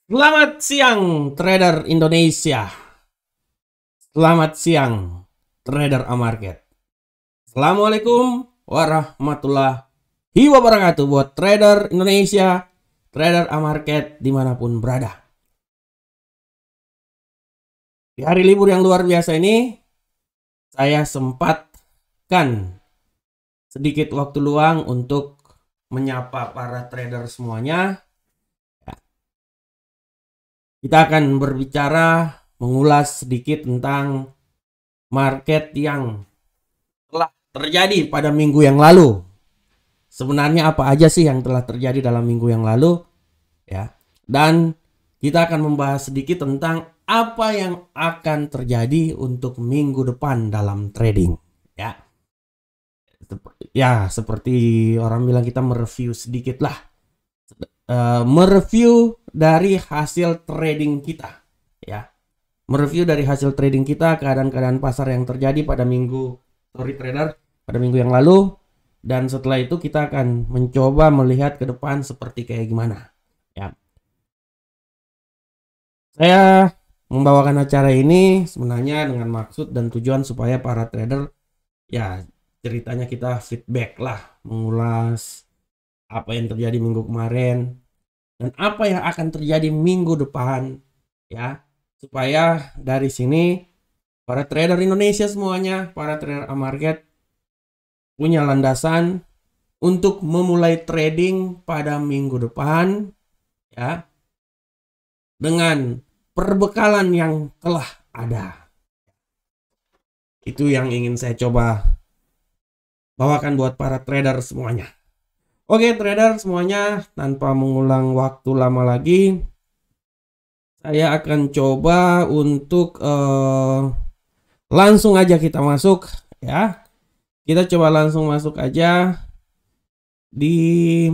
Selamat siang, trader Indonesia. Selamat siang, trader Amarket. Assalamualaikum warahmatullahi wabarakatuh buat trader Indonesia, trader Amarket dimanapun berada. Di hari libur yang luar biasa ini, saya sempatkan sedikit waktu luang untuk menyapa para trader semuanya. Kita akan berbicara, mengulas sedikit tentang market yang telah terjadi pada minggu yang lalu. Sebenarnya apa aja sih yang telah terjadi dalam minggu yang lalu, ya. Dan kita akan membahas sedikit tentang apa yang akan terjadi untuk minggu depan dalam trading, ya. Ya, seperti orang bilang, kita mereview sedikit lah. Mereview dari hasil trading kita, ya. Mereview dari hasil trading kita, keadaan-keadaan pasar yang terjadi pada minggu yang lalu, dan setelah itu kita akan mencoba melihat ke depan seperti kayak gimana, ya. Saya membawakan acara ini sebenarnya dengan maksud dan tujuan supaya para trader, ya, ceritanya kita feedback lah, mengulas apa yang terjadi minggu kemarin dan apa yang akan terjadi minggu depan, ya, supaya dari sini para trader Indonesia semuanya, para trader Amarket punya landasan untuk memulai trading pada minggu depan, ya, dengan perbekalan yang telah ada. Itu yang ingin saya coba bawakan buat para trader semuanya. Oke, trader semuanya, tanpa mengulang waktu lama lagi, saya akan coba untuk langsung aja kita masuk, ya. Kita coba langsung masuk aja di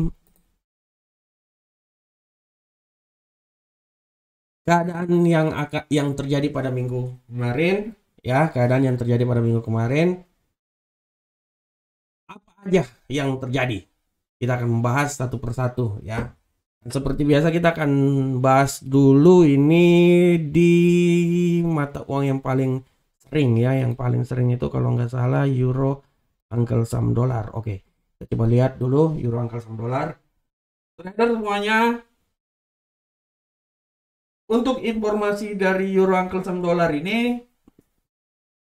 keadaan yang terjadi pada minggu kemarin, ya. Keadaan yang terjadi pada minggu kemarin, apa aja yang terjadi? Kita akan membahas satu persatu, ya. Seperti biasa kita akan bahas dulu ini di mata uang yang paling sering, ya. Yang paling sering itu kalau nggak salah euro angkel sam dolar. Oke, kita coba lihat dulu euro angkel sam dolar. Trader semuanya, untuk informasi dari euro angkel sam dolar ini,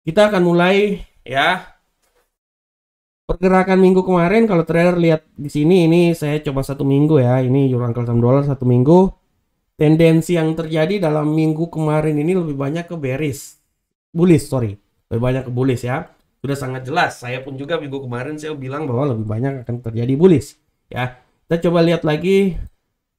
kita akan mulai, ya. Pergerakan minggu kemarin, kalau trader lihat di sini, ini saya coba satu minggu, ya. Ini euro angkel sam dolar satu minggu. Tendensi yang terjadi dalam minggu kemarin ini lebih banyak ke bullish, lebih banyak ke bullish, ya. Sudah sangat jelas. Saya pun juga minggu kemarin saya bilang bahwa lebih banyak akan terjadi bullish, ya. Kita coba lihat lagi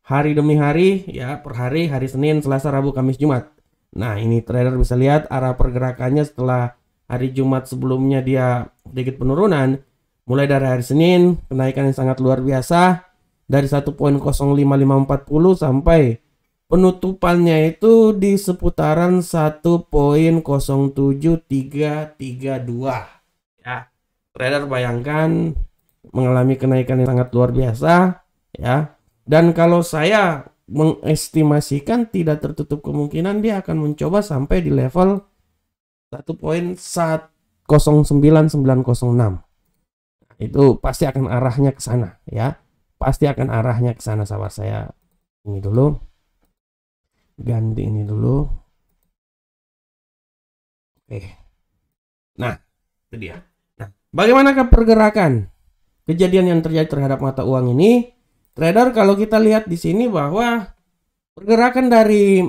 hari demi hari, ya, per hari Senin, Selasa, Rabu, Kamis, Jumat. Nah, ini trader bisa lihat arah pergerakannya setelah hari Jumat sebelumnya dia sedikit penurunan. Mulai dari hari Senin, kenaikan yang sangat luar biasa dari 1.05540 sampai penutupannya itu di seputaran 1.07332. Ya, trader bayangkan mengalami kenaikan yang sangat luar biasa, ya. Dan kalau saya mengestimasikan tidak tertutup kemungkinan dia akan mencoba sampai di level 1.09906. Itu pasti akan arahnya ke sana, ya. Pasti akan arahnya ke sana, sahabat saya. Ini dulu. Ganti ini dulu. Oke. Nah, itu dia. Nah, bagaimanakah pergerakan kejadian yang terjadi terhadap mata uang ini? Trader, kalau kita lihat di sini bahwa pergerakan dari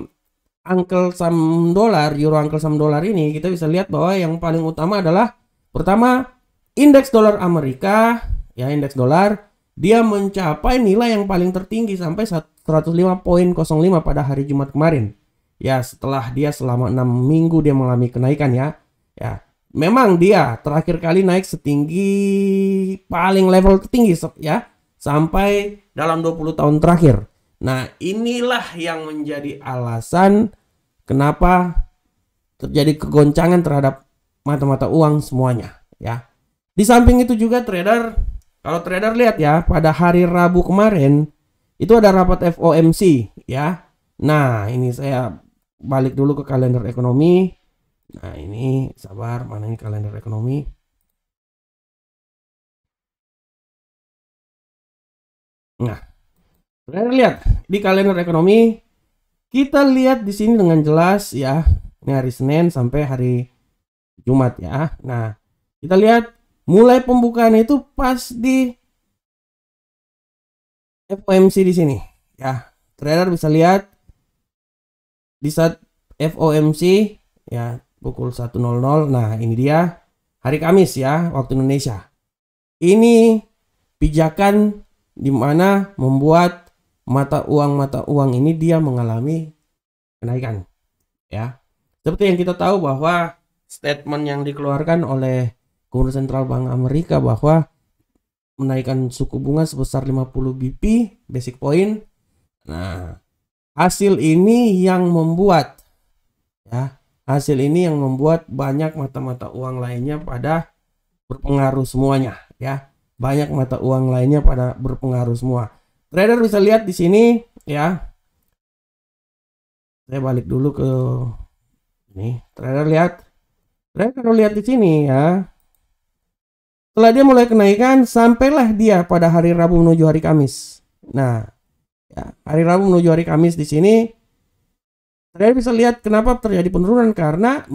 angkel sam dolar, euro angkel sam dolar ini, kita bisa lihat bahwa yang paling utama adalah pertama, indeks dolar Amerika, ya, indeks dolar dia mencapai nilai yang paling tertinggi sampai 105.05 pada hari Jumat kemarin. Ya, setelah dia selama 6 minggu dia mengalami kenaikan, ya. Ya, memang dia terakhir kali naik setinggi paling level tertinggi, ya, sampai dalam 20 tahun terakhir. Nah, inilah yang menjadi alasan kenapa terjadi kegoncangan terhadap mata-mata uang semuanya, ya. Di samping itu juga trader, kalau trader lihat, ya, pada hari Rabu kemarin itu ada rapat FOMC, ya. Nah, ini saya balik dulu ke kalender ekonomi. Nah, ini sabar, mana ini kalender ekonomi? Nah, trader lihat di kalender ekonomi, kita lihat di sini dengan jelas ya. Ini hari Senin sampai hari Jumat ya. Nah, kita lihat mulai pembukaan itu pas di FOMC di sini ya. Trader bisa lihat di saat FOMC ya pukul 1.00. Nah, ini dia hari Kamis ya waktu Indonesia. Ini pijakan di mana membuat mata uang ini dia mengalami kenaikan ya. Seperti yang kita tahu bahwa statement yang dikeluarkan oleh Gubernur Sentral Bank Amerika bahwa menaikkan suku bunga sebesar 50 BP basic point. Nah, hasil ini yang membuat banyak mata uang lainnya pada berpengaruh semuanya ya. Banyak mata uang lainnya pada berpengaruh semua. Trader bisa lihat di sini ya. Saya balik dulu ke ini. Trader lihat di sini ya. Setelah dia mulai kenaikan, sampailah dia pada hari Rabu menuju hari Kamis. Nah, ya, hari Rabu menuju hari Kamis di sini, trader bisa lihat kenapa terjadi penurunan karena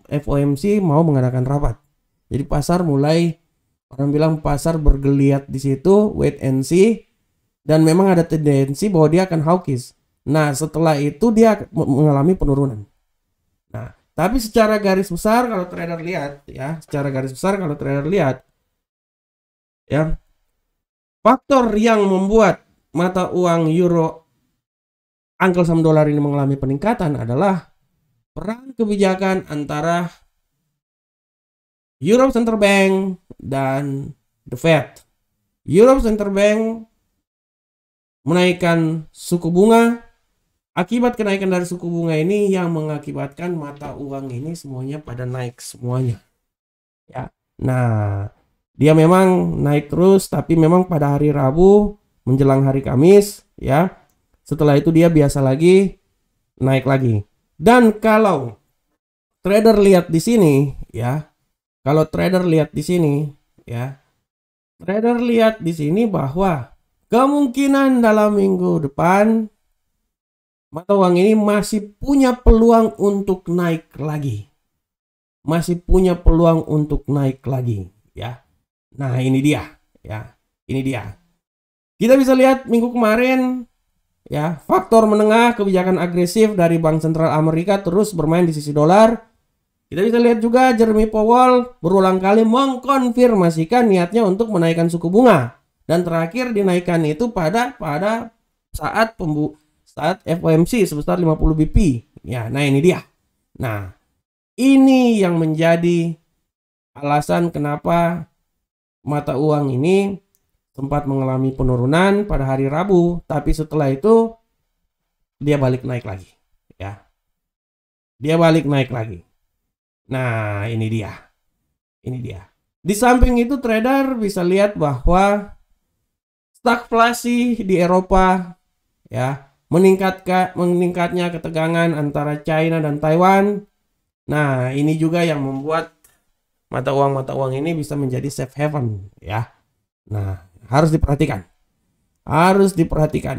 FOMC mau mengadakan rapat. Jadi pasar mulai, orang bilang pasar bergeliat di situ, wait and see, dan memang ada tendensi bahwa dia akan hawkish. Nah, setelah itu dia mengalami penurunan. Nah, tapi secara garis besar kalau trader lihat ya, ya, faktor yang membuat mata uang euro angkel sama dolar ini mengalami peningkatan adalah perang kebijakan antara Europe Central Bank dan the Fed. Europe Central Bank menaikkan suku bunga. Akibat kenaikan dari suku bunga ini yang mengakibatkan mata uang ini semuanya pada naik semuanya. Ya. Nah, dia memang naik terus tapi memang pada hari Rabu menjelang hari Kamis ya. Setelah itu dia biasa lagi naik lagi. Dan kalau trader lihat di sini ya, trader lihat di sini bahwa kemungkinan dalam minggu depan mata uang ini masih punya peluang untuk naik lagi. Ya. Nah, ini dia ya. Kita bisa lihat minggu kemarin ya, faktor menengah kebijakan agresif dari Bank Sentral Amerika terus bermain di sisi dolar. Kita bisa lihat juga Jeremy Powell berulang kali mengkonfirmasikan niatnya untuk menaikkan suku bunga. Dan terakhir dinaikkan itu pada saat FOMC sebesar 50 BP. Ya, nah ini dia. Nah, ini yang menjadi alasan kenapa mata uang ini sempat mengalami penurunan pada hari Rabu, tapi setelah itu dia balik naik lagi. Ya. Dia balik naik lagi. Nah, ini dia. Di samping itu trader bisa lihat bahwa stagflasi di Eropa ya, meningkatnya ketegangan antara China dan Taiwan. Nah, ini juga yang membuat mata uang ini bisa menjadi safe haven ya. Nah, harus diperhatikan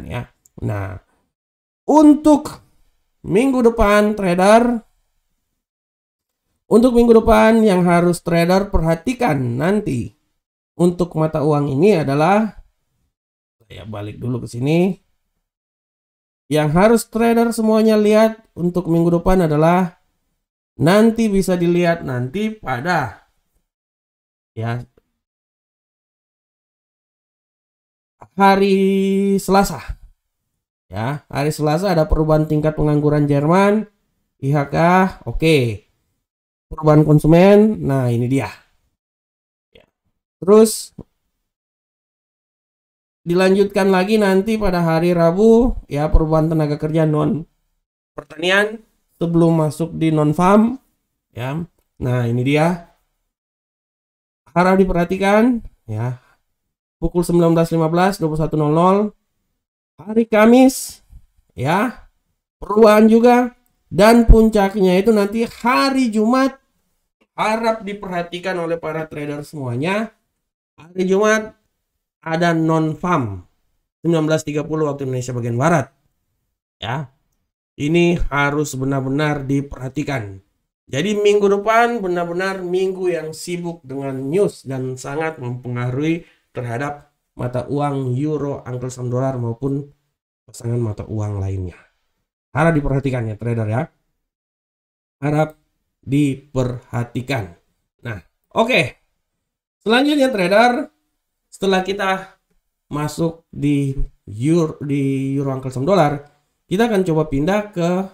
ya. Nah, untuk minggu depan yang harus trader perhatikan nanti untuk mata uang ini adalah, saya balik dulu ke sini. Yang harus trader semuanya lihat untuk minggu depan adalah nanti bisa dilihat nanti pada ya hari Selasa. Ya, hari Selasa ada perubahan tingkat pengangguran Jerman, IHK, oke. Perubahan konsumen, nah ini dia. Ya. Terus dilanjutkan lagi nanti pada hari Rabu ya, perubahan tenaga kerja non pertanian sebelum masuk di non farm ya. Nah, ini dia. Harap diperhatikan ya. Pukul 19.15 21.00 hari Kamis ya, perubahan juga, dan puncaknya itu nanti hari Jumat. Harap diperhatikan oleh para trader semuanya. Hari Jumat ada non-farm 19.30 waktu Indonesia bagian barat. Ya. Ini harus benar-benar diperhatikan. Jadi minggu depan benar-benar minggu yang sibuk dengan news dan sangat mempengaruhi terhadap mata uang euro, angkel saham dolar maupun pasangan mata uang lainnya. Harap diperhatikan ya trader ya. Harap diperhatikan. Nah, oke. Selanjutnya trader, setelah kita masuk di euro angkel saham dolar, kita akan coba pindah ke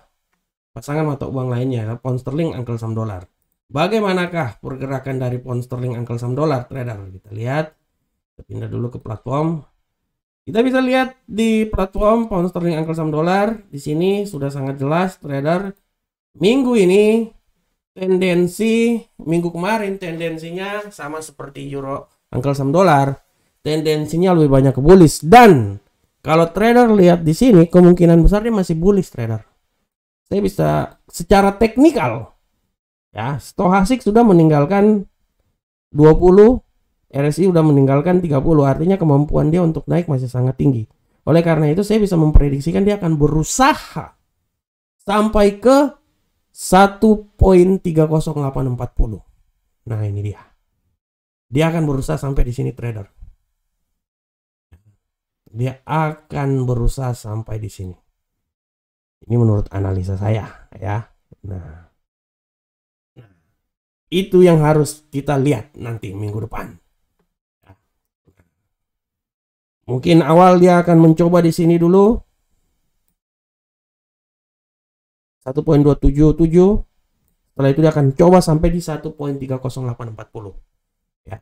pasangan mata uang lainnya, pound sterling angkel saham dolar. Bagaimanakah pergerakan dari pound sterling angkel saham dolar trader? Kita lihat. Kita pindah dulu ke platform. Kita bisa lihat di platform pound sterling angkel saham dolar. Di sini sudah sangat jelas trader. Minggu ini minggu kemarin tendensinya sama seperti euro angkel saham dolar, tendensinya lebih banyak ke bullish, dan kalau trader lihat di sini kemungkinan besar dia masih bullish trader. Saya bisa secara teknikal ya, stochastic sudah meninggalkan 20, RSI sudah meninggalkan 30, artinya kemampuan dia untuk naik masih sangat tinggi. Oleh karena itu saya bisa memprediksikan dia akan berusaha sampai ke 1.30840. Nah, ini dia. Dia akan berusaha sampai di sini trader. Dia akan berusaha sampai di sini. Ini menurut analisa saya ya. Nah, itu yang harus kita lihat nanti minggu depan. Mungkin awal dia akan mencoba di sini dulu 1.277. Setelah itu dia akan coba sampai di 1.30840 ya.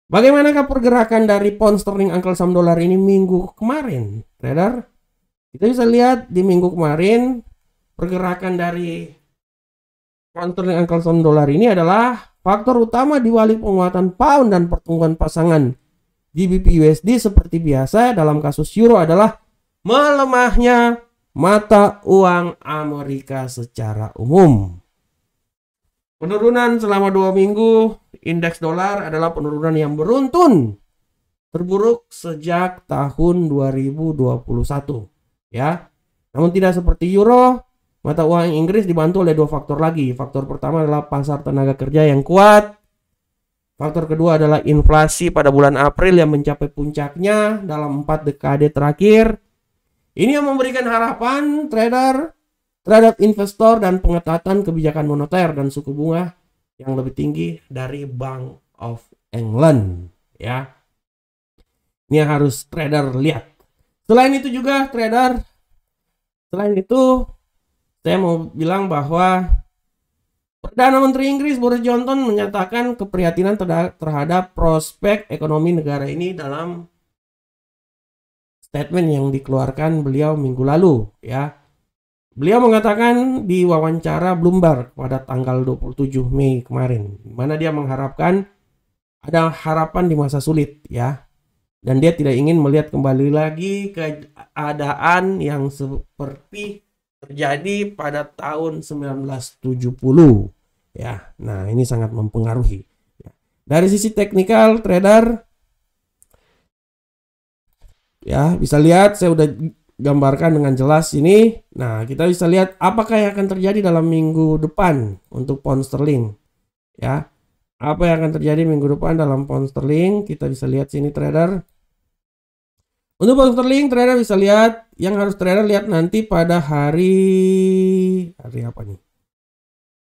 Bagaimanakah pergerakan dari pound sterling angkel saham dolar ini minggu kemarin trader? Kita bisa lihat di minggu kemarin pergerakan dari pound sterling angkel saham dolar ini adalah faktor utama di balik penguatan pound dan pertumbuhan pasangan GBP USD seperti biasa dalam kasus euro adalah melemahnya mata uang Amerika secara umum. Penurunan selama 2 minggu indeks dolar adalah penurunan yang beruntun terburuk sejak tahun 2021 ya. Namun tidak seperti euro, mata uang Inggris dibantu oleh 2 faktor lagi. Faktor pertama adalah pasar tenaga kerja yang kuat. Faktor kedua adalah inflasi pada bulan April yang mencapai puncaknya dalam 4 dekade terakhir. Ini yang memberikan harapan trader terhadap investor dan pengetatan kebijakan moneter dan suku bunga yang lebih tinggi dari Bank of England ya. Ini yang harus trader lihat. Selain itu juga trader, selain itu saya mau bilang bahwa Perdana Menteri Inggris Boris Johnson menyatakan keprihatinan terhadap prospek ekonomi negara ini dalam statement yang dikeluarkan beliau minggu lalu ya. Beliau mengatakan di wawancara Bloomberg pada tanggal 27 Mei kemarin, di mana dia mengharapkan ada harapan di masa sulit ya. Dan dia tidak ingin melihat kembali lagi keadaan yang seperti terjadi pada tahun 1970 ya. Nah, ini sangat mempengaruhi ya. Dari sisi teknikal trader ya, bisa lihat saya udah gambarkan dengan jelas ini. Nah, kita bisa lihat apakah yang akan terjadi dalam minggu depan untuk pound sterling ya. Apa yang akan terjadi minggu depan dalam pound sterling, kita bisa lihat sini trader. Untuk pound sterling trader bisa lihat, yang harus trader lihat nanti pada hari apa nih?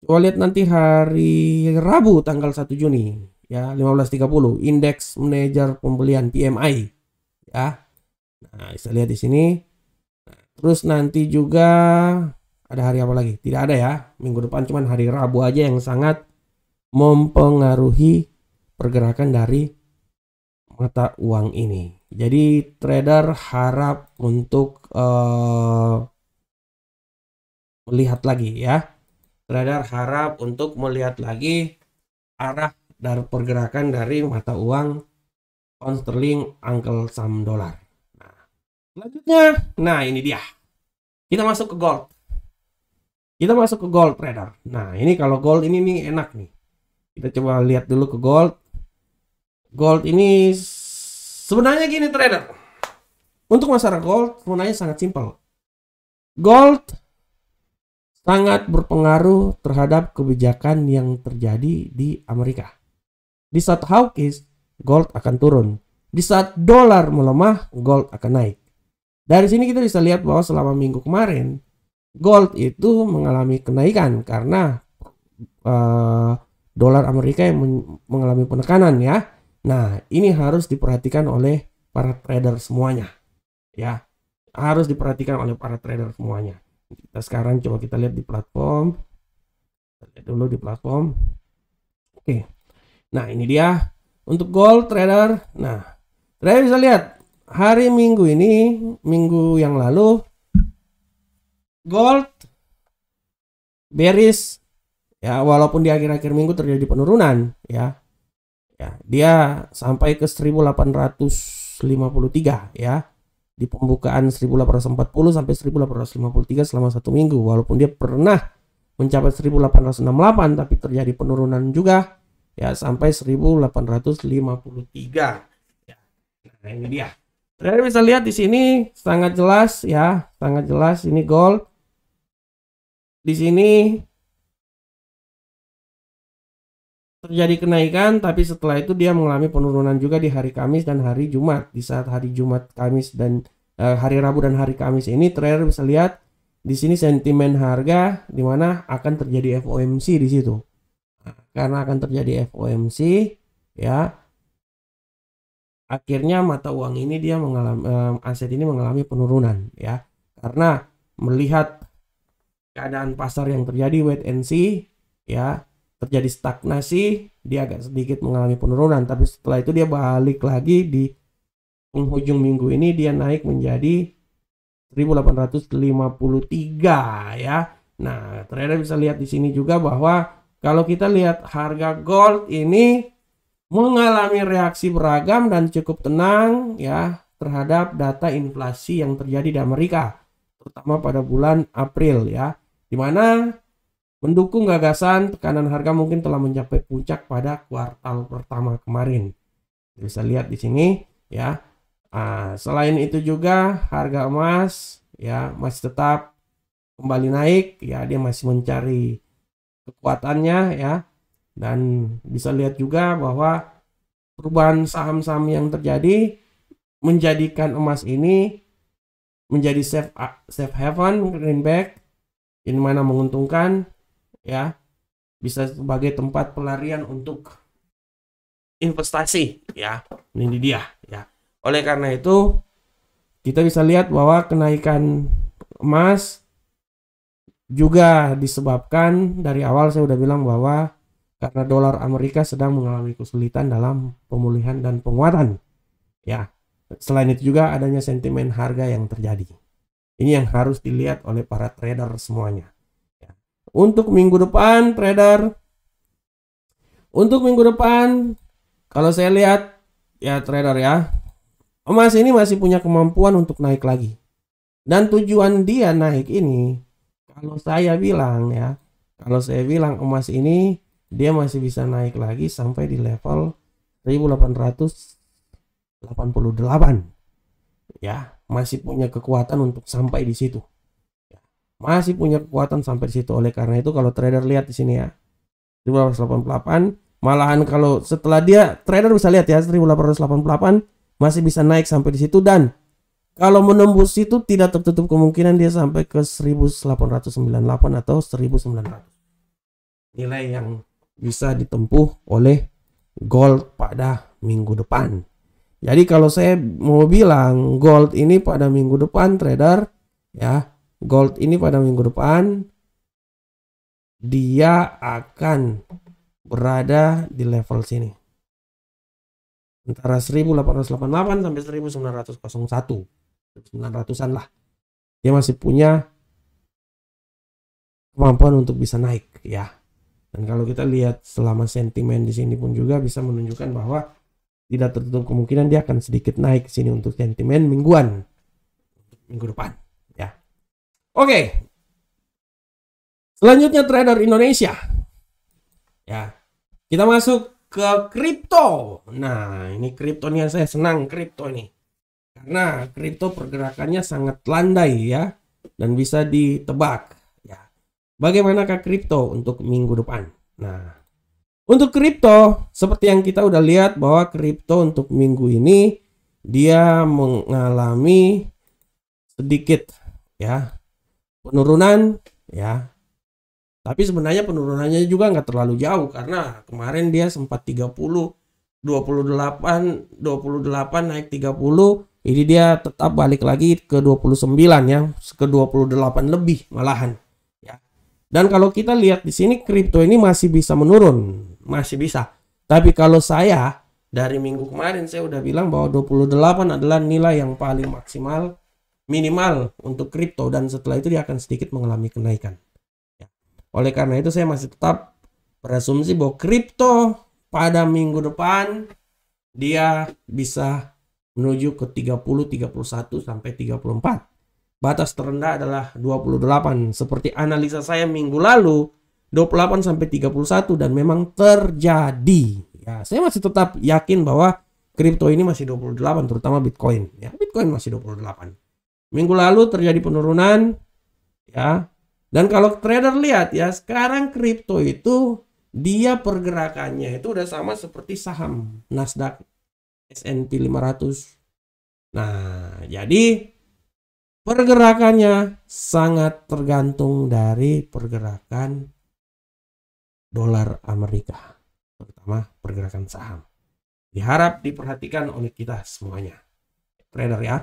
Coba lihat nanti hari Rabu tanggal 1 Juni ya, 15.30 indeks manajer pembelian PMI ya. Nah, bisa lihat di sini. Terus nanti juga ada hari apa lagi? Tidak ada ya. Minggu depan cuman hari Rabu aja yang sangat mempengaruhi pergerakan dari mata uang ini. Jadi trader harap untuk melihat lagi ya. Trader harap untuk melihat lagi arah dari pergerakan dari mata uang pound sterling angkel saham dolar. Selanjutnya, nah ini dia. Kita masuk ke gold. Kita masuk ke gold trader. Nah, ini kalau gold ini nih enak nih. Kita coba lihat dulu ke gold. Gold ini sebenarnya gini trader. Untuk masalah gold sebenarnya sangat simpel. Gold sangat berpengaruh terhadap kebijakan yang terjadi di Amerika. Di saat hawkish, gold akan turun. Di saat dolar melemah, gold akan naik. Dari sini kita bisa lihat bahwa selama minggu kemarin, gold itu mengalami kenaikan karena dolar Amerika yang mengalami penekanan ya. Nah, ini harus diperhatikan oleh para trader semuanya. Ya, harus diperhatikan oleh para trader semuanya. Kita sekarang coba kita lihat di platform. Kita lihat dulu di platform. Oke. Nah, ini dia untuk gold trader. Nah, trader bisa lihat hari Minggu ini, minggu yang lalu gold bearish ya, walaupun di akhir-akhir minggu terjadi penurunan ya. Ya, dia sampai ke 1853 ya. Di pembukaan 1840 sampai 1853 selama satu minggu, walaupun dia pernah mencapai 1868 tapi terjadi penurunan juga ya sampai 1853 ya. Nah, ini dia. Trader bisa lihat di sini sangat jelas ya, sangat jelas ini gold. Di sini terjadi kenaikan, tapi setelah itu dia mengalami penurunan juga di hari Kamis dan hari Jumat. Di saat hari Jumat, Kamis dan hari Rabu dan hari Kamis ini, trader bisa lihat di sini sentimen harga di mana akan terjadi FOMC di situ. Nah, karena akan terjadi FOMC, ya, akhirnya mata uang ini dia mengalami aset ini mengalami penurunan, ya, karena melihat keadaan pasar yang terjadi wait and see, ya. Terjadi stagnasi, dia agak sedikit mengalami penurunan, tapi setelah itu dia balik lagi di penghujung minggu ini dia naik menjadi 1853 ya. Nah, trader bisa lihat di sini juga bahwa kalau kita lihat harga gold ini mengalami reaksi beragam dan cukup tenang ya terhadap data inflasi yang terjadi di Amerika, terutama pada bulan April ya, di mana mendukung gagasan tekanan harga mungkin telah mencapai puncak pada kuartal pertama kemarin. Bisa lihat di sini ya. Selain itu juga harga emas ya masih tetap kembali naik ya, dia masih mencari kekuatannya ya. Dan bisa lihat juga bahwa perubahan saham-saham yang terjadi menjadikan emas ini menjadi safe haven, greenback, ini mana menguntungkan ya, bisa sebagai tempat pelarian untuk investasi ya. Ini dia ya. Oleh karena itu kita bisa lihat bahwa kenaikan emas juga disebabkan dari awal saya udah bilang bahwa karena dolar Amerika sedang mengalami kesulitan dalam pemulihan dan penguatan ya. Selain itu juga adanya sentimen harga yang terjadi. Ini yang harus dilihat oleh para trader semuanya. Untuk minggu depan trader, untuk minggu depan kalau saya lihat ya trader ya, emas ini masih punya kemampuan untuk naik lagi. Dan tujuan dia naik ini, kalau saya bilang ya, kalau saya bilang emas ini dia masih bisa naik lagi sampai di level 1888 ya, masih punya kekuatan untuk sampai di situ. Masih punya kekuatan sampai di situ. Oleh karena itu kalau trader lihat di sini ya 1888, malahan kalau setelah dia trader bisa lihat ya 1888 masih bisa naik sampai di situ, dan kalau menembus itu tidak tertutup kemungkinan dia sampai ke 1898 atau 1900. Nilai yang bisa ditempuh oleh gold pada minggu depan. Jadi kalau saya mau bilang gold ini pada minggu depan trader ya, gold ini pada minggu depan dia akan berada di level sini antara 1888 sampai 1901, 900-an lah. Dia masih punya kemampuan untuk bisa naik ya. Dan kalau kita lihat selama sentimen di sini pun juga bisa menunjukkan bahwa tidak tertutup kemungkinan dia akan sedikit naik ke sini untuk sentimen mingguan. minggu depan ya. Oke. Selanjutnya trader Indonesia. Ya. Kita masuk ke kripto. Nah, ini kripto nih yang saya senang kripto ini. Karena kripto pergerakannya sangat landai ya dan bisa ditebak ya. Bagaimanakah kripto untuk minggu depan? Nah, untuk kripto seperti yang kita udah lihat bahwa kripto untuk minggu ini dia mengalami sedikit ya penurunan ya. Tapi sebenarnya penurunannya juga nggak terlalu jauh karena kemarin dia sempat 30, 28 naik 30, ini dia tetap balik lagi ke 29 ya, ke 28 lebih malahan ya. Dan kalau kita lihat di sini kripto ini masih bisa menurun, masih bisa. Tapi kalau saya dari minggu kemarin saya udah bilang bahwa 28 adalah nilai yang paling maksimal minimal untuk kripto dan setelah itu dia akan sedikit mengalami kenaikan. Oleh karena itu saya masih tetap berasumsi bahwa kripto pada minggu depan dia bisa menuju ke 30, 31 sampai 34. Batas terendah adalah 28 seperti analisa saya minggu lalu 28 sampai 31 dan memang terjadi. Ya, saya masih tetap yakin bahwa kripto ini masih 28 terutama Bitcoin ya. Bitcoin masih 28. Minggu lalu terjadi penurunan ya. Dan kalau trader lihat ya, sekarang kripto itu dia pergerakannya itu udah sama seperti saham Nasdaq, S&P 500. Nah, jadi pergerakannya sangat tergantung dari pergerakan dolar Amerika, terutama pergerakan saham. Diharap diperhatikan oleh kita semuanya, trader ya.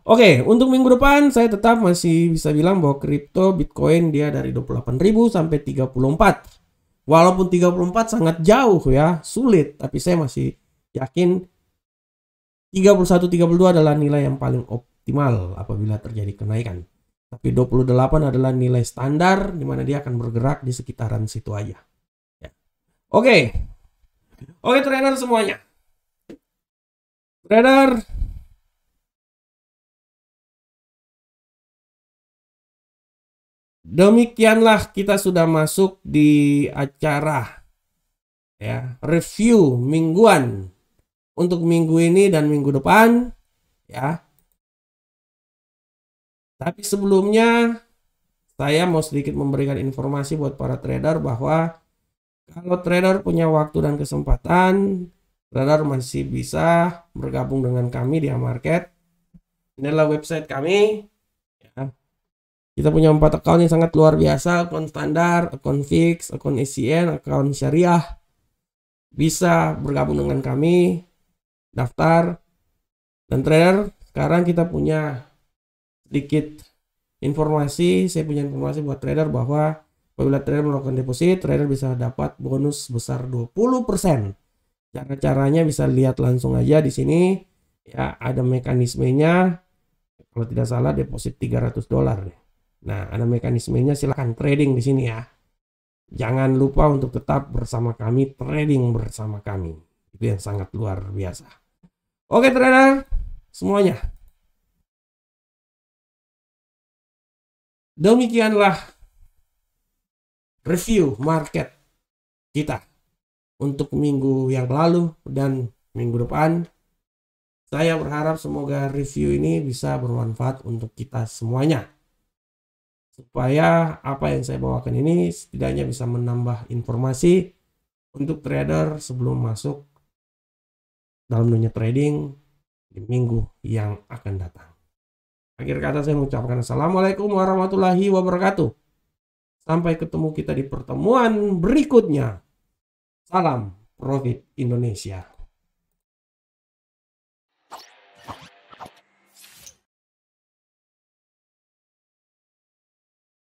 Oke, untuk minggu depan saya tetap masih bisa bilang bahwa kripto Bitcoin dia dari 28.000 sampai 34. Walaupun 34 sangat jauh ya, sulit, tapi saya masih yakin 31 32 adalah nilai yang paling optimal apabila terjadi kenaikan. Tapi 28 adalah nilai standar di mana dia akan bergerak di sekitaran situ aja. Ya. Oke. Oke trader semuanya. Trader demikianlah kita sudah masuk di acara ya review mingguan untuk minggu ini dan minggu depan ya. Tapi sebelumnya saya mau sedikit memberikan informasi buat para trader bahwa kalau trader punya waktu dan kesempatan, trader masih bisa bergabung dengan kami di Amarket. Inilah website kami ya. Kita punya 4 account yang sangat luar biasa, akun standar, akun fix, akun ECN, akun syariah. Bisa bergabung dengan kami, daftar. Dan trader, sekarang kita punya sedikit informasi, saya punya informasi buat trader bahwa apabila trader melakukan deposit, trader bisa dapat bonus sebesar 20%. Cara-caranya bisa lihat langsung aja di sini. Ya, ada mekanismenya. Kalau tidak salah deposit $300. Nah, ada mekanismenya, silahkan trading di sini ya. Jangan lupa untuk tetap bersama kami, trading bersama kami. Itu yang sangat luar biasa. Oke trader, semuanya. Demikianlah review market kita untuk minggu yang lalu dan minggu depan. Saya berharap semoga review ini bisa bermanfaat untuk kita semuanya. Supaya apa yang saya bawakan ini setidaknya bisa menambah informasi untuk trader sebelum masuk dalam dunia trading di minggu yang akan datang. Akhir kata saya mengucapkan Assalamualaikum warahmatullahi wabarakatuh. Sampai ketemu kita di pertemuan berikutnya. Salam Profit Indonesia.